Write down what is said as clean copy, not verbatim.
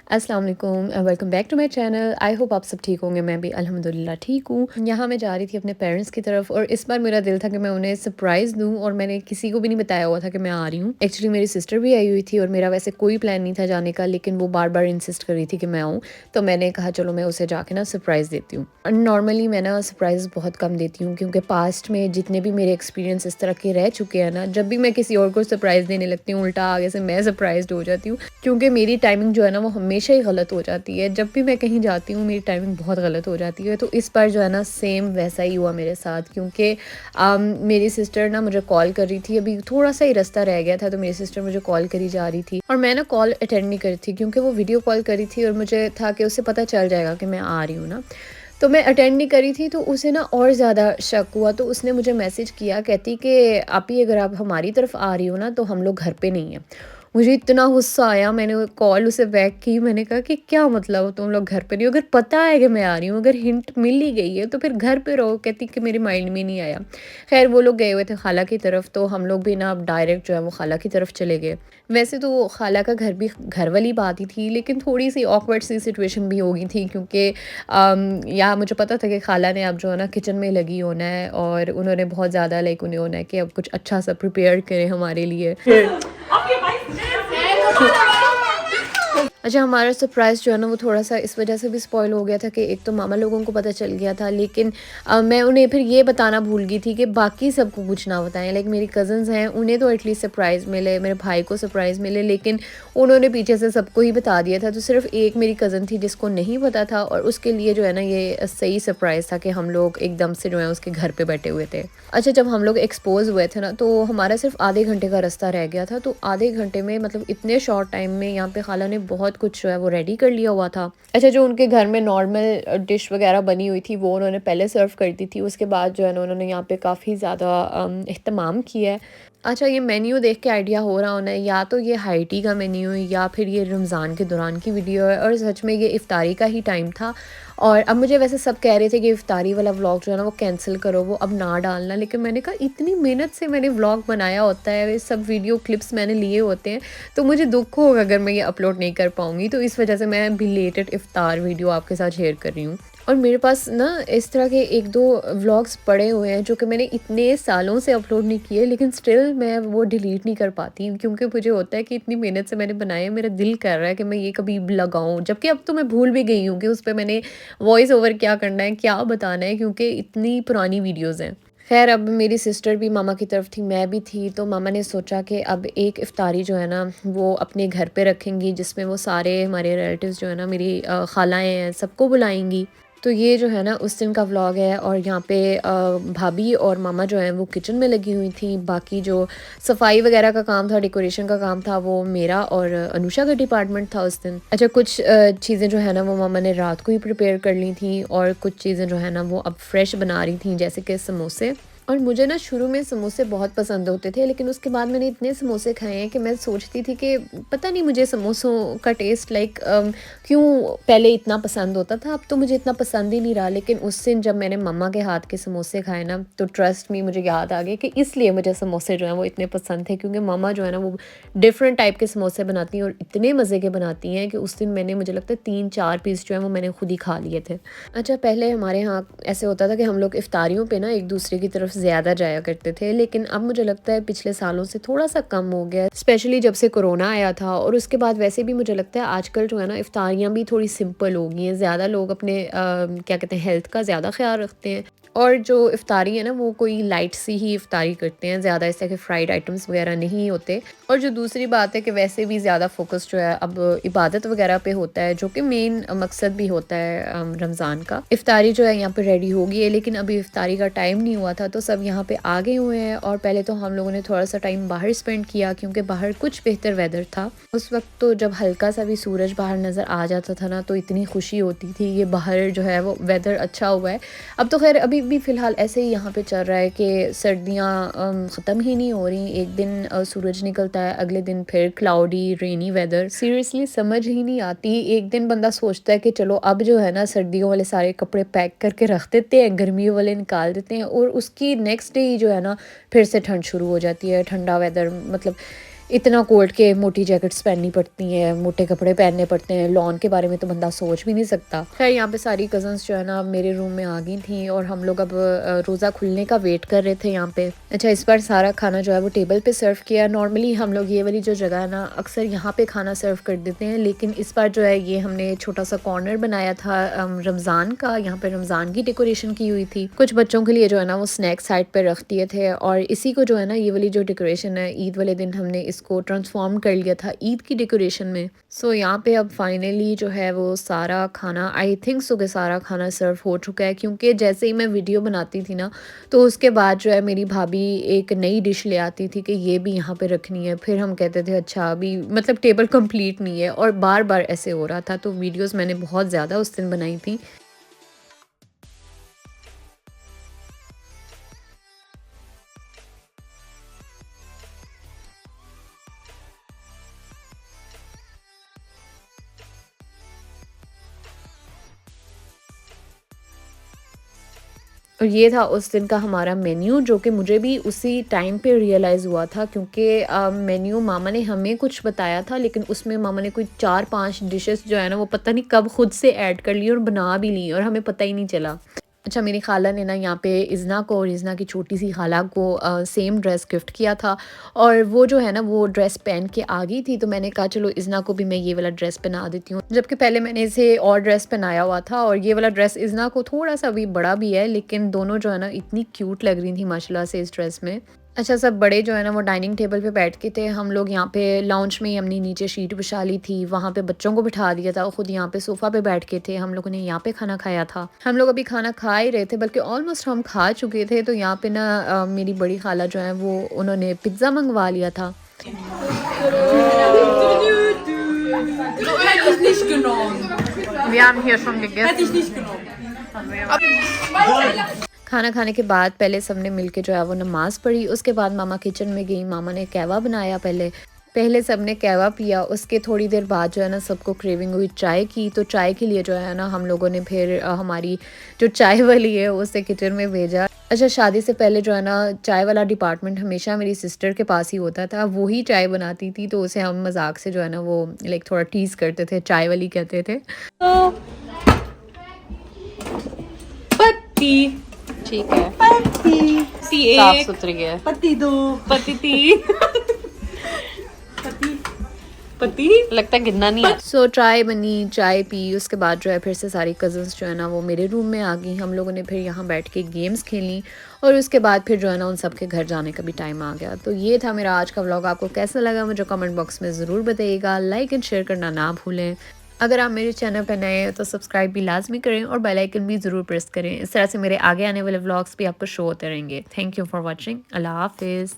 अस्सलाम वालेकुम, welcome back to my channel. I hope आप सब ठीक होंगे। मैं भी अल्हम्दुलिल्लाह ठीक हूँ। यहाँ मैं जा रही थी अपने पेरेंट्स की तरफ और इस बार मेरा दिल था कि मैं उन्हें सरप्राइज़ दूँ और मैंने किसी को भी नहीं बताया हुआ था कि मैं आ रही हूँ। एक्चुअली मेरी सिस्टर भी आई हुई थी और मेरा वैसे कोई प्लान नहीं था जाने का, लेकिन वो बार बार इंसिस्ट कर रही थी कि मैं आऊँ। तो मैंने कहा चलो मैं उसे जाके ना सरप्राइज़ देती हूँ। नॉर्मली मैं ना सरप्राइज़ बहुत कम देती हूँ क्योंकि पास्ट में जितने भी मेरे एक्सपीरियंस इस तरह के रह चुके हैं ना, जब भी मैं किसी और को सरप्राइज़ देने लगती हूँ उल्टा आगे से मैं सरप्राइज़्ड हो जाती हूँ। क्योंकि मेरी टाइमिंग जो है ना वो हमेशा ही गलत हो जाती है। जब भी मैं कहीं जाती हूँ मेरी टाइमिंग बहुत गलत हो जाती है। तो इस बार जो है ना सेम वैसा ही हुआ मेरे साथ क्योंकि मेरी सिस्टर ना मुझे कॉल कर रही थी। अभी थोड़ा-सा ही रास्ता रह गया था तो मेरी सिस्टर मुझे कॉल करी जा रही थी और मैं ना कॉल अटेंड नहीं करी थी क्योंकि वो वीडियो कॉल करी थी और मुझे था कि उससे पता चल जाएगा कि मैं आ रही हूँ ना। तो मैं अटेंड नहीं करी थी तो उसे ना और ज़्यादा शक हुआ तो उसने मुझे मैसेज किया कहती कि आपी अगर आप हमारी तरफ आ रही हो ना तो हम लोग घर पे नहीं हैं। मुझे इतना गुस्सा आया, मैंने वो कॉल उसे बैक की, मैंने कहा कि क्या मतलब तुम लोग घर पे नहीं हो? अगर पता है कि मैं आ रही हूँ, अगर हिंट मिल ही गई है तो फिर घर पे रहो। कहती कि मेरे माइंड में नहीं आया। खैर वो लोग गए हुए थे खाला की तरफ तो हम लोग भी ना अब डायरेक्ट जो है वो खाला की तरफ चले गए। वैसे तो वो खाला का घर भी घर वाली बात ही थी, लेकिन थोड़ी-सी ऑकवर्ड सी सिचुएशन भी हो गई थी क्योंकि या मुझे पता था कि खाला ने अब जो है ना किचन में लगी होना है और उन्होंने बहुत ज़्यादा लाइक उन्हें होना है कि अब कुछ अच्छा सा प्रिपेयर करें हमारे लिए। अच्छा, हमारा सरप्राइज़ जो है ना वो थोड़ा-सा इस वजह से भी स्पॉइल हो गया था कि एक तो मामा लोगों को पता चल गया था, लेकिन मैं उन्हें फिर ये बताना भूल गई थी कि बाकी सबको कुछ ना बताएँ। लाइक मेरी कज़िन्स हैं, उन्हें तो एटलीस्ट सरप्राइज़ मिले, मेरे भाई को सरप्राइज़ मिले, लेकिन उन्होंने पीछे से सबको ही बता दिया था। तो सिर्फ़ एक मेरी कज़िन थी जिसको नहीं पता था और उसके लिए जो है ना ये सही सरप्राइज़ था कि हम लोग एकदम से जो है उसके घर पे बैठे हुए थे। अच्छा, जब हम लोग एक्सपोज़ हुए थे ना तो हमारा सिर्फ़ आधे घंटे का रास्ता रह गया था। तो आधे घंटे में मतलब इतने शॉर्ट टाइम में यहाँ पे खाला ने बहुत कुछ जो है वो रेडी कर लिया हुआ था। अच्छा, जो उनके घर में नॉर्मल डिश वग़ैरह बनी हुई थी वो उन्होंने पहले सर्व कर दी थी। उसके बाद जो है ना उन्होंने यहाँ पे काफ़ी ज़्यादा एहतमाम किया है। अच्छा, ये मेन्यू देख के आइडिया हो रहा होना है या तो ये हाई टी का मेन्यू है या फिर ये रमज़ान के दौरान की वीडियो है और सच में ये इफ्तारी का ही टाइम था। और अब मुझे वैसे सब कह रहे थे कि इफ्तारी वाला व्लॉग जो है ना वो कैंसिल करो, वो अब ना डालना, लेकिन मैंने कहा इतनी मेहनत से मैंने व्लॉग बनाया होता है, ये सब वीडियो क्लिप्स मैंने लिए होते हैं, तो मुझे दुख होगा अगर मैं ये अपलोड नहीं कर पाऊँगी। तो इस वजह से मैं बिलेटेड इफ्तार वीडियो आपके साथ शेयर कर रही हूँ। और मेरे पास ना इस तरह के 1-2 व्लॉग्स पड़े हुए हैं जो कि मैंने इतने सालों से अपलोड नहीं किए, लेकिन स्टिल मैं वो डिलीट नहीं कर पाती क्योंकि मुझे होता है कि इतनी मेहनत से मैंने बनाए हैं, मेरा दिल कर रहा है कि मैं ये कभी लगाऊँ। जबकि अब तो मैं भूल भी गई हूँ कि उस पे मैंने वॉइस ओवर क्या करना है, क्या बताना है, क्योंकि इतनी पुरानी वीडियोज़ हैं। ख़ैर अब मेरी सिस्टर भी मामा की तरफ थी, मैं भी थी, तो मामा ने सोचा कि अब एक इफ्तारी जो है ना वो अपने घर पे रखेंगी जिसमें वो सारे हमारे रिलेटिव्स जो है ना मेरी खालाएँ हैं सबको बुलाएँगी। तो ये जो है ना उस दिन का व्लॉग है और यहाँ पे भाभी और मामा जो हैं वो किचन में लगी हुई थी। बाकी जो सफाई वगैरह का काम था, डेकोरेशन का काम था, वो मेरा और अनुषा का डिपार्टमेंट था उस दिन। अच्छा, कुछ चीज़ें जो है ना वो मामा ने रात को ही प्रिपेयर कर ली थी और कुछ चीज़ें जो है ना वो अब फ्रेश बना रही थी जैसे कि समोसे। और मुझे ना शुरू में समोसे बहुत पसंद होते थे, लेकिन उसके बाद मैंने इतने समोसे खाए हैं कि मैं सोचती थी कि पता नहीं मुझे समोसों का टेस्ट लाइक क्यों पहले इतना पसंद होता था, अब तो मुझे इतना पसंद ही नहीं रहा। लेकिन उस दिन जब मैंने मम्मा के हाथ के समोसे खाए ना तो ट्रस्ट मी मुझे याद आ गया कि इसलिए मुझे समोसे जो हैं वो इतने पसंद थे, क्योंकि मम्मा जो है ना वो डिफरेंट टाइप के समोसे बनाती हैं और इतने मज़े के बनाती हैं कि उस दिन मैंने मुझे लगता है 3-4 पीस जो है वो मैंने खुद ही खा लिए थे। अच्छा, पहले हमारे यहाँ ऐसे होता था कि हम लोग इफ्तारियों पे ना एक दूसरे की तरफ ज़्यादा जाया करते थे, लेकिन अब मुझे लगता है पिछले सालों से थोड़ा-सा कम हो गया है, स्पेशली जब से कोरोना आया था। और उसके बाद वैसे भी मुझे लगता है आजकल जो है ना इफ्तारियाँ भी थोड़ी सिंपल हो गई हैं, ज़्यादा लोग अपने क्या कहते हैं हेल्थ का ज़्यादा ख़्याल रखते हैं और जो इफ्तारी है ना वो कोई लाइट सी ही इफ्तारी करते हैं, ज़्यादा इस तरह के फ्राइड आइटम्स वगैरह नहीं होते। और जो दूसरी बात है कि वैसे भी ज़्यादा फ़ोकस जो है अब इबादत वगैरह पे होता है, जो कि मेन मकसद भी होता है रमज़ान का। इफ्तारी जो है यहाँ पे रेडी हो गई है, लेकिन अभी इफ्तारी का टाइम नहीं हुआ था तो सब यहाँ पे आ गए हुए हैं। और पहले तो हम लोगों ने थोड़ा-सा टाइम बाहर स्पेंड किया क्योंकि बाहर कुछ बेहतर वेदर था। उस वक़्त तो जब हल्का सा भी सूरज बाहर नज़र आ जाता था ना तो इतनी खुशी होती थी, ये बाहर जो है वो वेदर अच्छा हुआ है। अब तो ख़ैर अभी भी फ़िलहाल ऐसे ही यहाँ पे चल रहा है कि सर्दियाँ ख़त्म ही नहीं हो रही। एक दिन सूरज निकलता है, अगले दिन फिर क्लाउडी रेनी वेदर, सीरियसली समझ ही नहीं आती। एक दिन बंदा सोचता है कि चलो अब जो है ना सर्दियों वाले सारे कपड़े पैक करके रख देते हैं, गर्मियों वाले निकाल देते हैं, और उसकी नेक्स्ट डे ही जो है ना फिर से ठंड शुरू हो जाती है, ठंडा वेदर। मतलब इतना कोल्ड के मोटी जैकेट्स पहननी पड़ती हैं, मोटे कपड़े पहनने पड़ते हैं, लॉन के बारे में तो बंदा सोच भी नहीं सकता। खैर यहाँ पे सारी कज़न्स जो है ना मेरे रूम में आ गई थी और हम लोग अब रोज़ा खुलने का वेट कर रहे थे यहाँ पे। अच्छा, इस बार सारा खाना जो है वो टेबल पे सर्व किया। नॉर्मली हम लोग ये वाली जो जगह है ना अक्सर यहाँ पे खाना सर्व कर देते हैं, लेकिन इस बार जो है ये हमने छोटा सा कॉर्नर बनाया था रमज़ान का। यहाँ पे रमज़ान की डेकोरेशन की हुई थी। कुछ बच्चों के लिए जो है ना वो स्नैक साइड पर रख दिए थे और इसी को जो है ना ये वाली जो डेकोरेशन है ईद वाले दिन हमने इसको ट्रांसफॉर्म कर लिया था ईद की डेकोरेशन में। सो यहाँ पे अब फाइनली जो है वो सारा खाना, आई थिंक सो कि सारा खाना सर्व हो चुका है, क्योंकि जैसे ही मैं वीडियो बनाती थी ना तो उसके बाद जो है मेरी भाभी एक नई डिश ले आती थी कि ये भी यहाँ पे रखनी है। फिर हम कहते थे अच्छा अभी मतलब टेबल कंप्लीट नहीं है, और बार बार ऐसे हो रहा था। तो वीडियोस मैंने बहुत ज़्यादा उस दिन बनाई थी। और ये था उस दिन का हमारा मेन्यू, जो कि मुझे भी उसी टाइम पे रियलाइज़ हुआ था, क्योंकि मेन्यू मामा ने हमें कुछ बताया था लेकिन उसमें मामा ने कोई 4-5 डिशेस जो है ना वो पता नहीं कब खुद से ऐड कर ली और बना भी ली और हमें पता ही नहीं चला। अच्छा, मेरी खाला ने ना यहाँ पे इज़ना को और इज़ना की छोटी सी खाला को सेम ड्रेस गिफ्ट किया था, और वो जो है ना वो ड्रेस पहन के आ गई थी। तो मैंने कहा चलो इज़ना को भी मैं ये वाला ड्रेस पहना देती हूँ, जबकि पहले मैंने इसे और ड्रेस पहनाया हुआ था। और ये वाला ड्रेस इज़ना को थोड़ा सा अभी बड़ा भी है, लेकिन दोनों जो है ना इतनी क्यूट लग रही थी माशाल्लाह से इस ड्रेस में। अच्छा, सब बड़े जो है ना वो डाइनिंग टेबल पे बैठ के थे। हम लोग यहाँ पे लाउंज में ही हमने नीचे शीट बिछा ली थी, वहाँ पे बच्चों को बिठा दिया था, खुद यहाँ पे सोफ़ा पे बैठ के थे। हम लोगों ने यहाँ पे खाना खाया था। हम लोग अभी खाना खा ही रहे थे, बल्कि ऑलमोस्ट हम खा चुके थे। तो यहाँ पे ना मेरी बड़ी खाला जो है वो उन्होंने पिज़्ज़ा मंगवा लिया था। खाना खाने के बाद पहले सबने मिलके जो है वो नमाज़ पढ़ी। उसके बाद मामा किचन में गई, मामा ने कहवा बनाया। पहले पहले सबने कहवा पिया। उसके थोड़ी देर बाद जो है ना सबको क्रेविंग हुई चाय की। तो चाय के लिए जो है ना हम लोगों ने फिर हमारी जो चाय वाली है उसे किचन में भेजा। अच्छा, शादी से पहले जो है ना चाय वाला डिपार्टमेंट हमेशा मेरी सिस्टर के पास ही होता था। वो ही चाय बनाती थी, तो उसे हम मजाक से जो है ना वो लाइक थोड़ा टीज़ करते थे, चाय वाली कहते थे। पत्ती ठीक है, पत्ती साफ सुथरी है, पत्ती दो, पत्ती तीन, पति लगता है गिनना नहीं है। सो चाय बनी, चाय पी। उसके बाद जो है फिर से सारी कज़न्स जो है ना वो मेरे रूम में आ गई। हम लोगों ने फिर यहाँ बैठ के गेम्स खेली और उसके बाद फिर जो है ना उन सब के घर जाने का भी टाइम आ गया। तो ये था मेरा आज का व्लॉग। आपको कैसा लगा मुझे कमेंट बॉक्स में ज़रूर बताइएगा। लाइक एंड शेयर करना ना भूलें। अगर आप मेरे चैनल पर नए हैं तो सब्सक्राइब भी लाजमी करें और बेल आइकन भी ज़रूर प्रेस करें। इस तरह से मेरे आगे आने वाले व्लॉग्स भी आपको शो होते रहेंगे। Thank you for watching. अल्लाह हाफिज़।